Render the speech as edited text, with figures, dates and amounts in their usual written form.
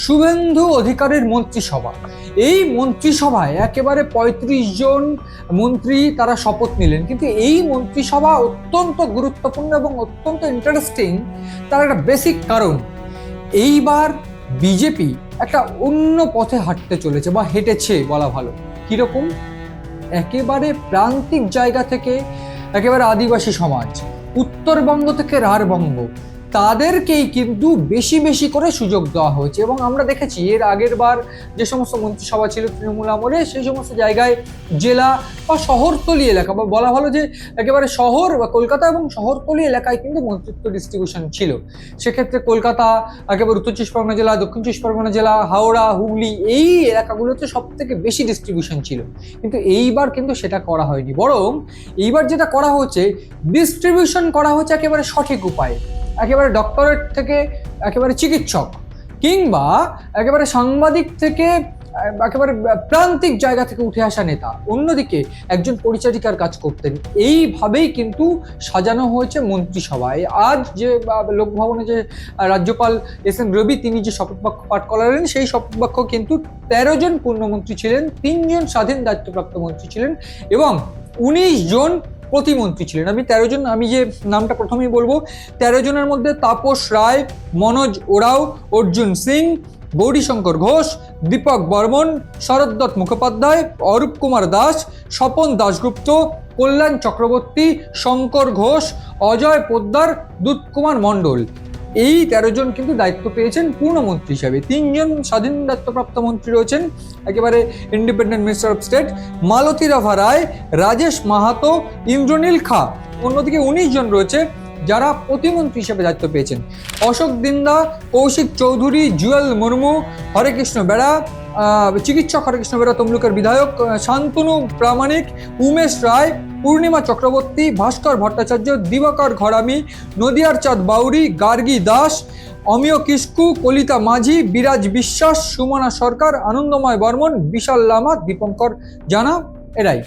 শুভেন্দু অধিকারীর মন্ত্রিসভা, এই মন্ত্রিসভায় একেবারে ৩৫ জন মন্ত্রী তারা শপথ নিলেন। কিন্তু এই মন্ত্রিসভা অত্যন্ত গুরুত্বপূর্ণ এবং অত্যন্ত ইন্টারেস্টিং। তার একটা বেসিক কারণ, এইবার বিজেপি একটা অন্য পথে হাঁটতে চলেছে বা হেঁটেছে বলা ভালো। কিরকম? একেবারে প্রান্তিক জায়গা থেকে, একেবারে আদিবাসী সমাজ, উত্তরবঙ্গ থেকে রাঢ়বঙ্গ, তাদেরকেই কিন্তু বেশি বেশি করে সুযোগ দেওয়া হয়েছে। এবং আমরা দেখেছি এর আগের বার যে সমস্ত মন্ত্রিসভা ছিল তৃণমূল আমলে, সেই সমস্ত জায়গায় জেলা বা শহরতলি এলাকা, বা বলা ভালো যে একেবারে শহর বা কলকাতা এবং শহরতলি এলাকায় কিন্তু মন্ত্রিত্ব ডিস্ট্রিবিউশন ছিল। সেক্ষেত্রে কলকাতা, একেবারে উত্তর চব্বিশ পরগনা জেলা, দক্ষিণ চব্বিশ পরগনা জেলা, হাওড়া, হুগলি, এই এলাকাগুলোতে সব থেকে বেশি ডিস্ট্রিবিউশন ছিল। কিন্তু এইবার কিন্তু সেটা করা হয়নি, বরং এইবার যেটা করা হচ্ছে, ডিস্ট্রিবিউশন করা হচ্ছে একেবারে সঠিক উপায়ে। একেবারে ডক্টরেট থেকে একেবারে চিকিৎসক, কিংবা একেবারে সাংবাদিক থেকে একেবারে প্রান্তিক জায়গা থেকে উঠে আসা নেতা, অন্যদিকে একজন পরিচারিকার কাজ করতেন। এইভাবেই কিন্তু সাজানো হয়েছে মন্ত্রিসভায়। আজ যে লোকভবনে যে রাজ্যপাল এস.এন. রবি তিনি যে শপথবাক্য পাঠ করালেন, সেই শপথবাক্য কিন্তু ১৩ জন পূর্ণমন্ত্রী ছিলেন, ৩ জন স্বাধীন দায়িত্বপ্রাপ্ত মন্ত্রী ছিলেন এবং ১৯ জন প্রতিমন্ত্রী ছিলেন। আমি ১৩ জন, আমি যে নামটা প্রথমেই বলবো, ১৩ জনের মধ্যে তাপস রায়, মনোজ ওরাও, অর্জুন সিং, গৌরীশঙ্কর ঘোষ, দীপক বর্মন, শরদ্দত্ত মুখোপাধ্যায়, অরূপ কুমার দাস, স্বপন দাশগুপ্ত, কল্যাণ চক্রবর্তী, শঙ্কর ঘোষ, অজয় পোদ্দার, দুধ কুমার মণ্ডল, এই ১৩ জন কিন্তু দায়িত্ব পেয়েছেন পূর্ণমন্ত্রী হিসাবে। ৩ জন স্বাধীন দায়িত্বপ্রাপ্ত মন্ত্রী রয়েছেন, একেবারে ইন্ডিপেন্ডেন্ট মিনিস্টার অফ স্টেট, মালতী রাভা রায়, রাজেশ মাহাতো, ইন্দ্রনীল খা। অন্যদিকে ১৯ জন রয়েছে যারা প্রতিমন্ত্রী হিসেবে দায়িত্ব পেয়েছেন: অশোক দিন্দা, কৌশিক চৌধুরী, জুয়েল মুর্মু, হরেকৃষ্ণ বেড়া, চিকিৎসক হরেকৃষ্ণ বেড়া তমলুকের বিধায়ক, শান্তনু প্রামাণিক, উমেশ রায়, পূর্ণিমা চক্রবর্তী, ভাস্কর ভট্টাচার্য, দিবাকর ঘরামি, নদিয়ার চাঁদ বাউরি, গার্গী দাস, অমিয় কিস্কু, কলিতা মাঝি, বিরাজ বিশ্বাস, সুমনা সরকার, আনন্দময় বর্মন, বিশাল লামা, দীপঙ্কর জানা, এরাই।